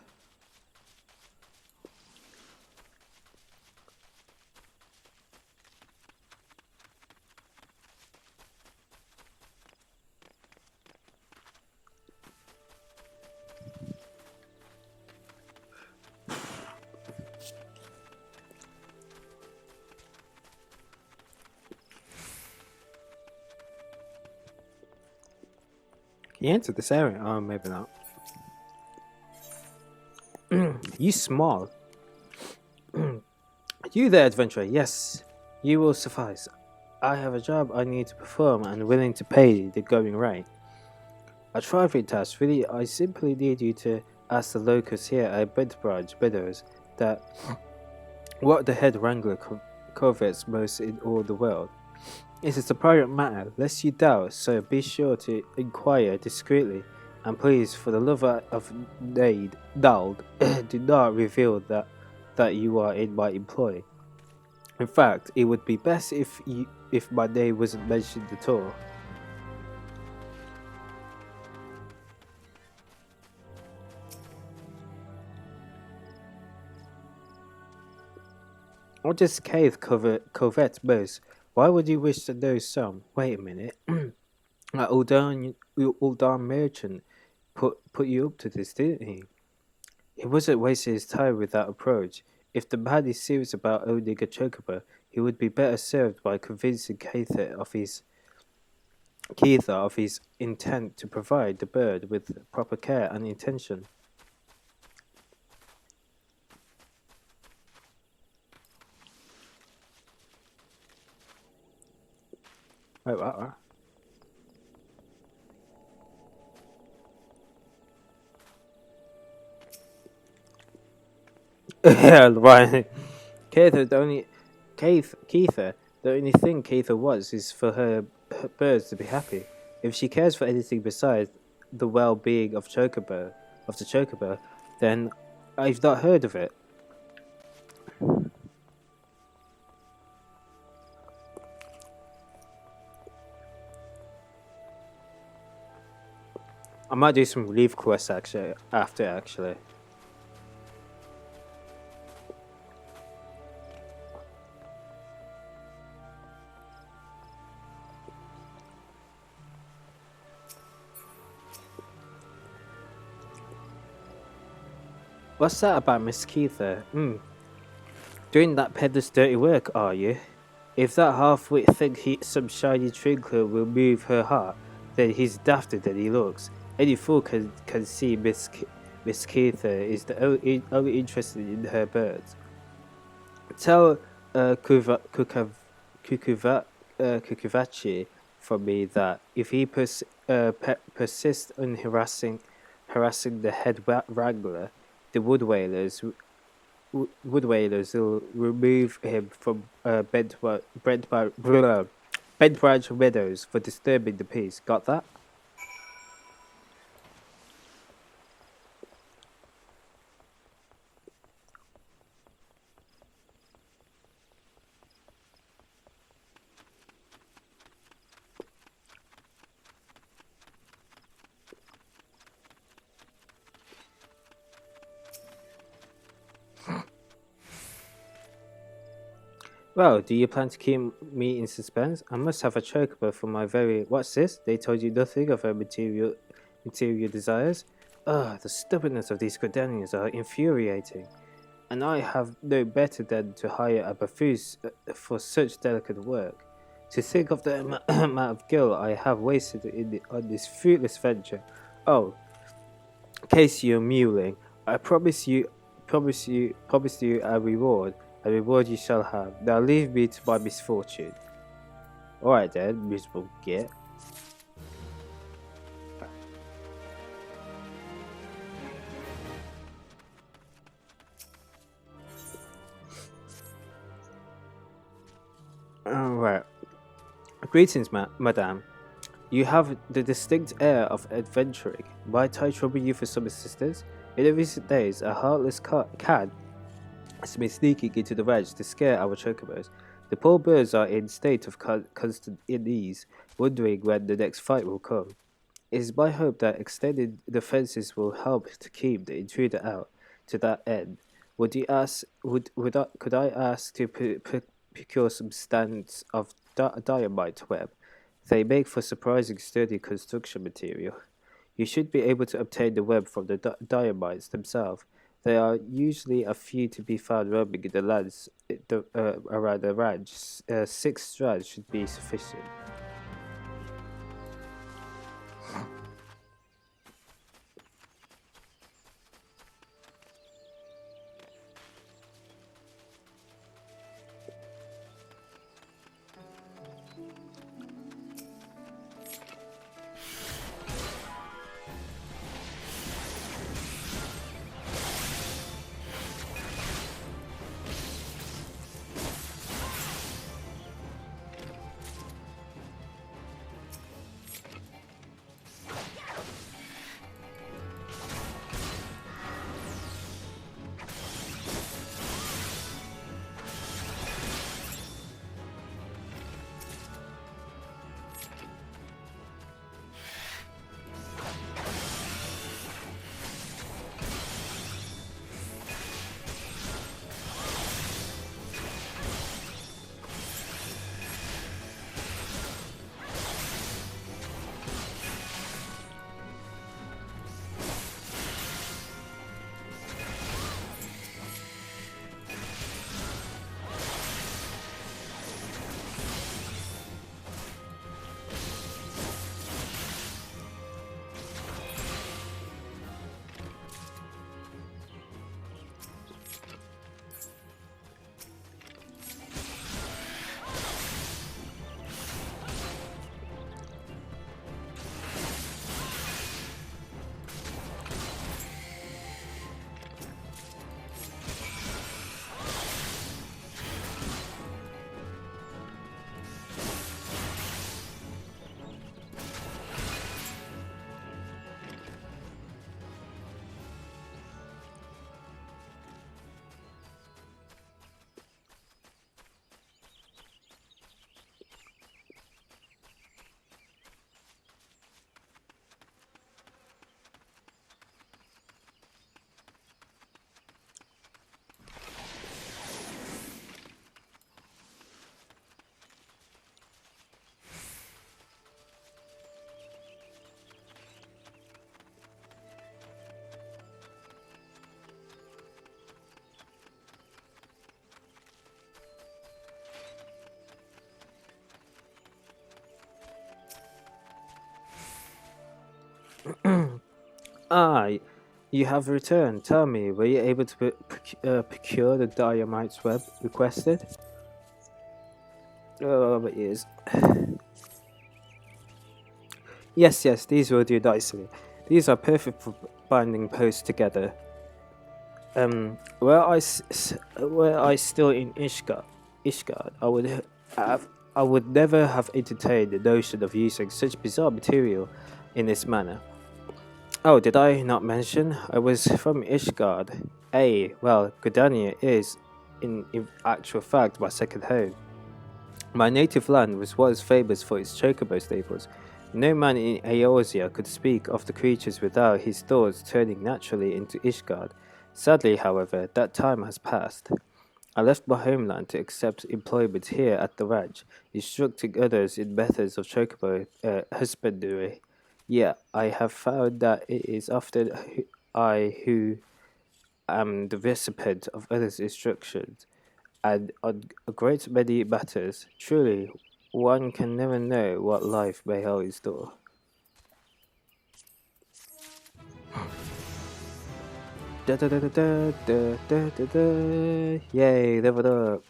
He entered this area. Oh, maybe not. You small. You there, adventurer. Yes, you will suffice. I have a job I need to perform and willing to pay the going rate. A trifling task, really. I simply need you to ask the locals here at Bedbridge Meadows that what the head wrangler covets most in all the world. It is a private matter, lest you doubt, so be sure to inquire discreetly, and please, for the love of Dald, do not reveal that you are in my employ. In fact, it would be best if my name wasn't mentioned at all. What does Keith covet most? Why would you wish to know some? Wait a minute. That Uldan merchant put you up to this, didn't he? He wasn't wasting his time with that approach. If the man is serious about owning a chocobo, he would be better served by convincing Keitha of his intent to provide the bird with proper care and intention. Wait, what? Yeah, right. Keitha, the only thing Keitha wants is for her birds to be happy. If she cares for anything besides the well-being of the chocobo, then I've not heard of it. I might do some relief quests after. What's that about Miss Keitha? Doing that peddler's dirty work, are you? If that half-wit thinks some shiny twinkle will move her heart, then he's dafter than he looks. Any fool can see Miss Keitha is the only interested in her birds. Tell Kukuvachi from me that if he persists in harassing the head wrangler, the wood whalers will remove him from Bedbridge Meadows for disturbing the peace. Got that? Well, do you plan to keep me in suspense? I must have a chocobo for my very... What's this? They told you nothing of her material desires? Ugh, the stubbornness of these Credanians are infuriating. And I have no better than to hire a buffoon for such delicate work. To think of the amount of guilt I have wasted on this fruitless venture. Oh, case you're mewling, I promise you a reward. A reward you shall have. Now leave me to my misfortune. Alright then, miserable git. Alright. Greetings, madame. You have the distinct air of adventuring. Might I trouble you for some assistance? In the recent days, a heartless cad has been sneaking into the ranch to scare our chocobos. The poor birds are in state of constant unease, wondering when the next fight will come. It is my hope that extended defenses will help to keep the intruder out. To that end, would you ask? Could I ask to procure some stands of diamite web? They make for surprising sturdy construction material. You should be able to obtain the web from the diamites themselves. There are usually a few to be found roaming in the lands around the ranch. 6 strands should be sufficient. Ah, you have returned. Tell me, were you able to procure the diamite's web requested? Oh, my ears. Yes, these will do nicely. These are perfect for binding posts together. Were I still in Ishgard, I would never have entertained the notion of using such bizarre material in this manner. Oh, did I not mention I was from Ishgard? Well, Gridania is, in actual fact, my second home. My native land was once famous for its chocobo stables. No man in Eorzea could speak of the creatures without his thoughts turning naturally into Ishgard. Sadly, however, that time has passed. I left my homeland to accept employment here at the ranch, instructing others in methods of chocobo husbandry. Yet I have found that it is often I who am the recipient of others' instructions, and on a great many matters, truly, one can never know what life may hold in store. Da da da da da da da da da. Yay, leveled up.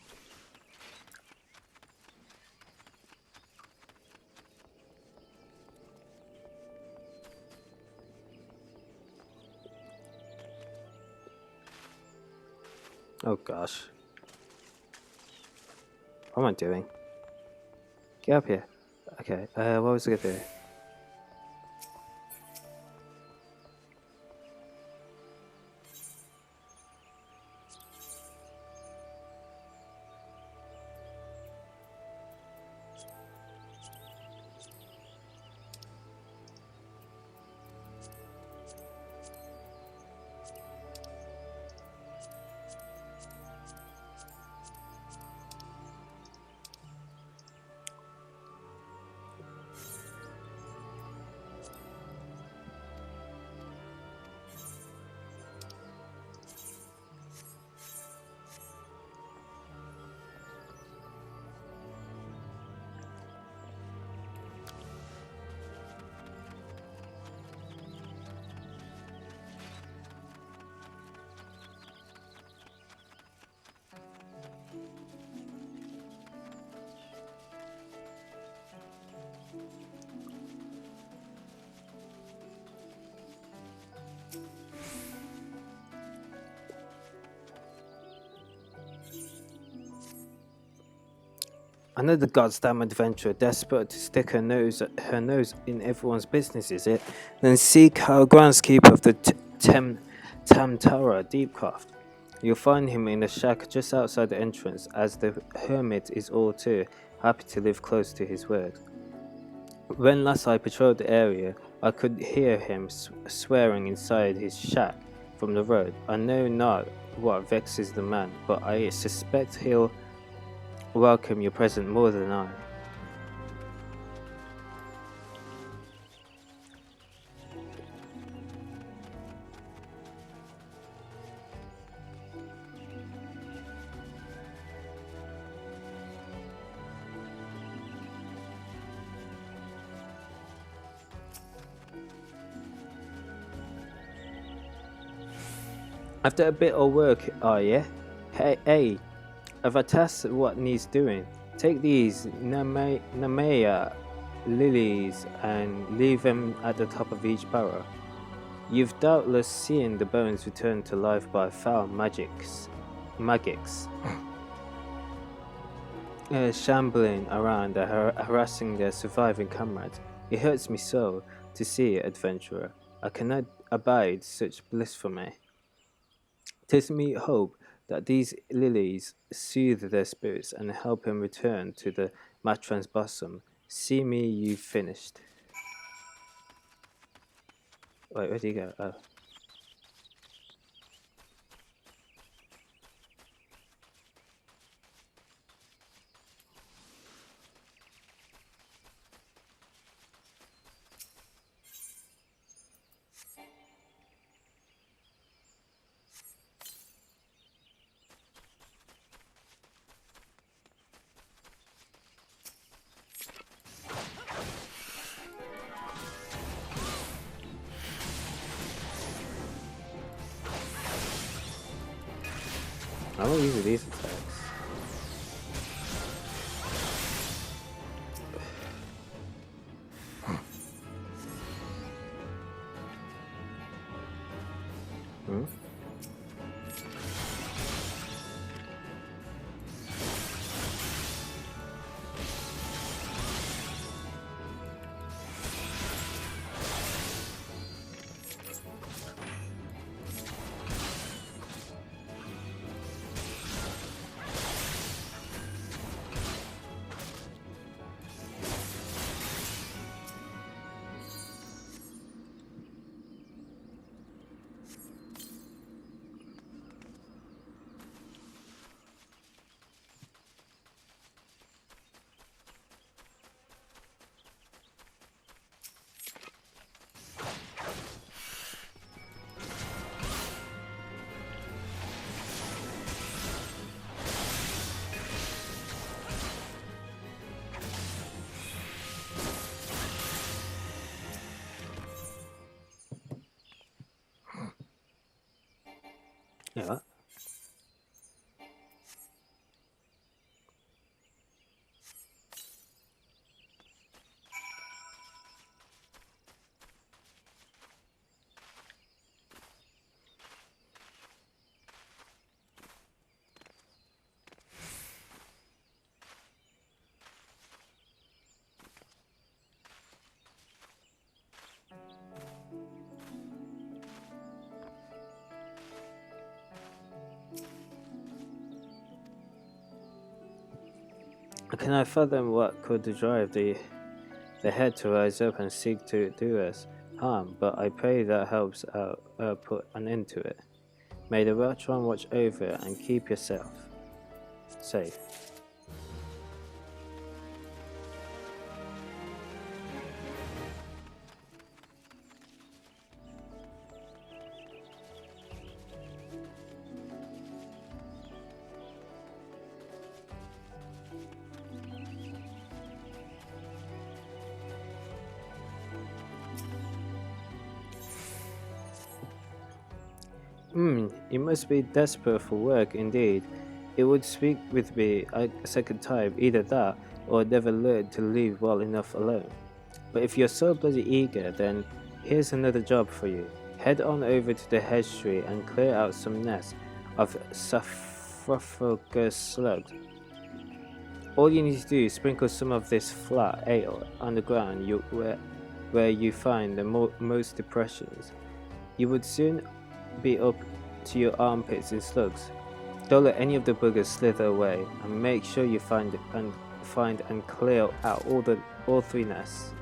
Oh gosh. What am I doing? Get up here. Okay, what was I gonna do? Another goddamn adventurer desperate to stick her nose in everyone's business, is it? Then seek our groundskeeper of the Tamtara Deepcraft. You'll find him in a shack just outside the entrance, as the hermit is all too happy to live close to his word. When last I patrolled the area, I could hear him swearing inside his shack from the road. I know not what vexes the man, but I suspect he'll welcome your present more than I. After a bit of work, are ye? Hey, I've a task what needs doing. Take these Namaya lilies and leave them at the top of each barrel. You've doubtless seen the bones returned to life by foul magics, shambling around and harassing their surviving comrades. It hurts me so to see it, adventurer. I cannot abide such bliss for me. 'Tis me hope that these lilies soothe their spirits and help him return to the matron's bosom. See me, you've finished. Wait, where do you go? Oh. I'm not using these attacks. Hmm? Yeah. Can I fathom what could drive the head to rise up and seek to do us harm? But I pray that helps put an end to it. May the Welch one watch over and keep yourself safe. You must be desperate for work indeed. It would speak with me a second time, either that or never learn to leave well enough alone. But if you're so bloody eager, then here's another job for you. Head on over to the hedge tree and clear out some nests of Saprophagus slugs. All you need to do is sprinkle some of this flat ale on the ground where you find the most depressions. You would soon be up to your armpits in slugs. Don't let any of the buggers slither away, and make sure you find and clear out all three nests.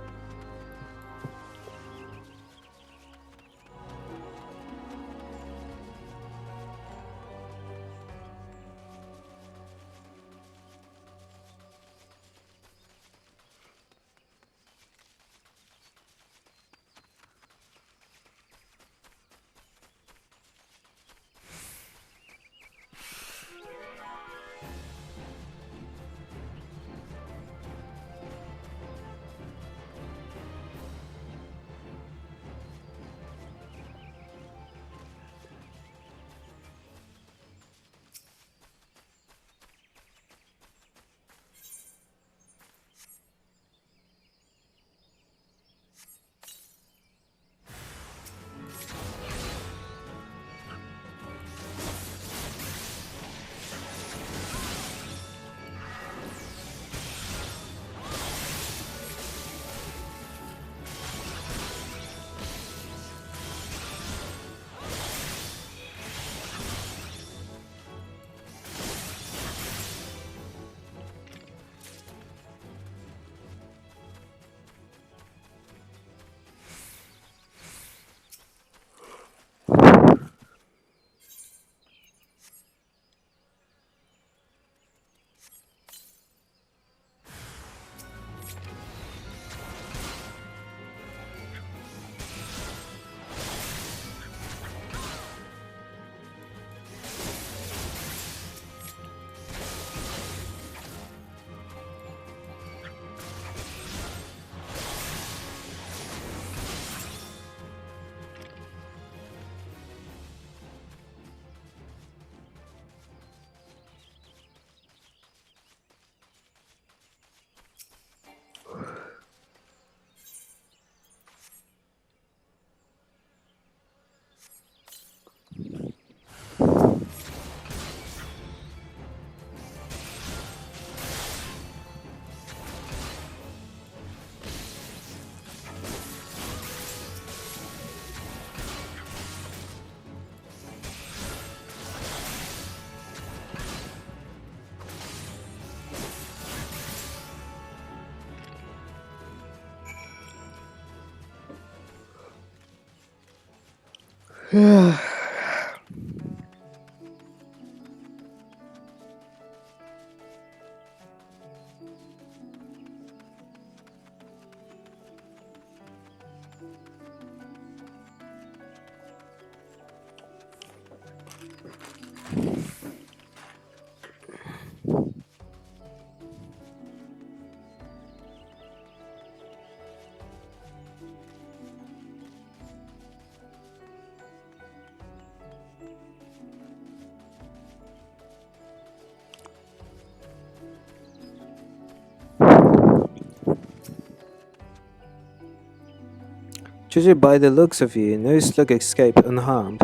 Judging by the looks of you, no slug escaped unharmed.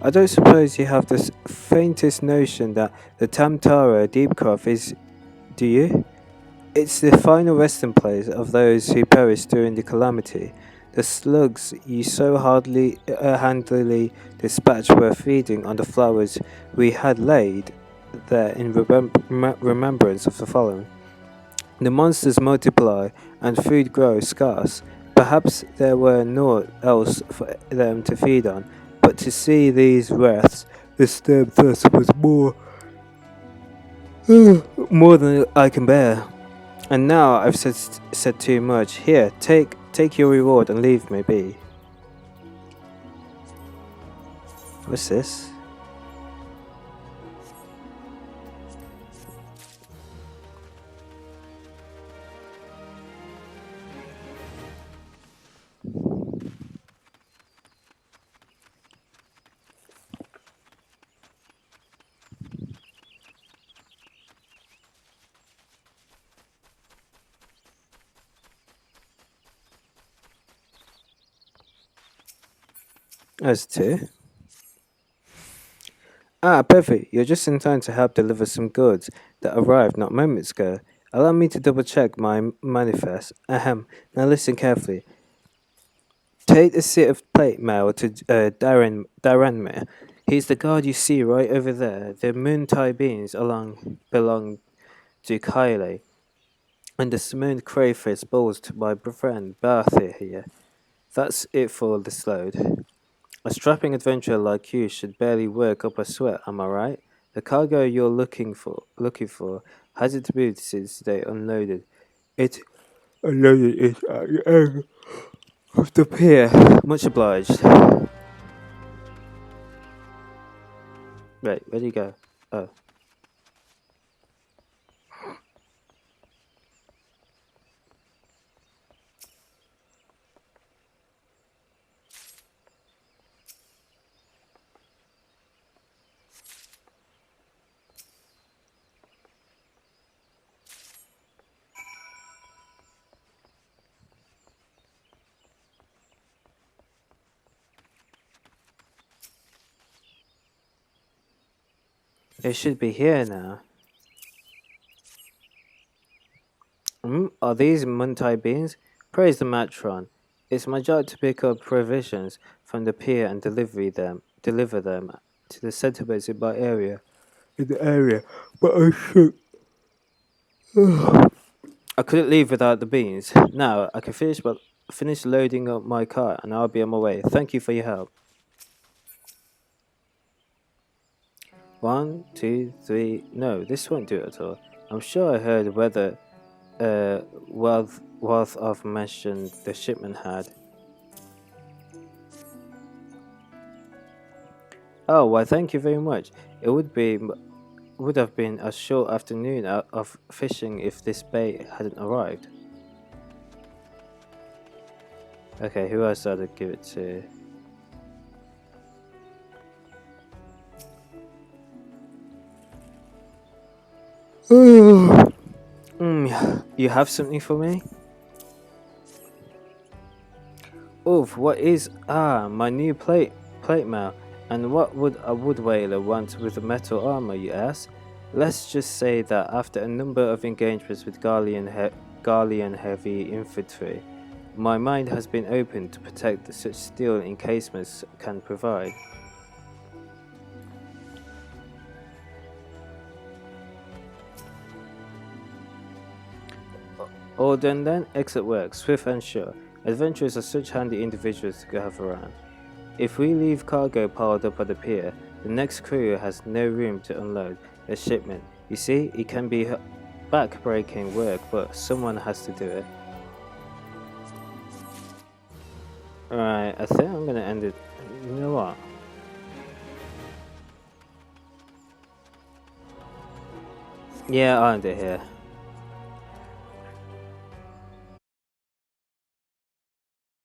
I don't suppose you have the faintest notion that the Tamtara Deepcroft is, do you? It's the final resting place of those who perished during the calamity. The slugs you so handily dispatched were feeding on the flowers we had laid there in remembrance of the fallen. The monsters multiply, and food grows scarce. Perhaps there were naught else for them to feed on, but to see these wraiths disturbed thus was more than I can bear. And now I've said too much. Here, take your reward and leave me be. What's this? As to. Ah, perfect. You're just in time to help deliver some goods that arrived not moments ago. Allow me to double check my manifest. Ahem. Now listen carefully. Take a set of plate mail to Daranmir. He's the guard you see right over there. The moon tie beans belong to Kyle, and the smooth crayfish balls to my friend Bertha here. That's it for this load. A strapping adventurer like you should barely work up a sweat, am I right? The cargo you're looking for hasn't moved since they unloaded. It unloaded it at the end of the pier. Much obliged. Right, where do you go? Oh, it should be here now. Are these Muntai beans? Praise the matron. It's my job to pick up provisions from the pier and deliver them to the settlements in my area. In the area, but I should. I couldn't leave without the beans. Now I can finish loading up my car and I'll be on my way. Thank you for your help. 1, 2, 3. No, this won't do it at all. I'm sure I heard whether wealth of mentioned the shipment had. Oh, why? Thank you very much. It would have been a short afternoon of fishing if this bait hadn't arrived. Okay, who else did I give it to? You have something for me? Oof, what is my new plate mail? And what would a wood whaler want with a metal armor, you ask? Let's just say that after a number of engagements with Garlean heavy infantry, my mind has been opened to protect such steel encasements can provide. All done then, excellent work, swift and sure. Adventurers are such handy individuals to have around. If we leave cargo piled up at the pier, the next crew has no room to unload the shipment. You see, it can be back-breaking work, but someone has to do it. Alright, I think I'm gonna end it. You know what? Yeah, I'll end it here.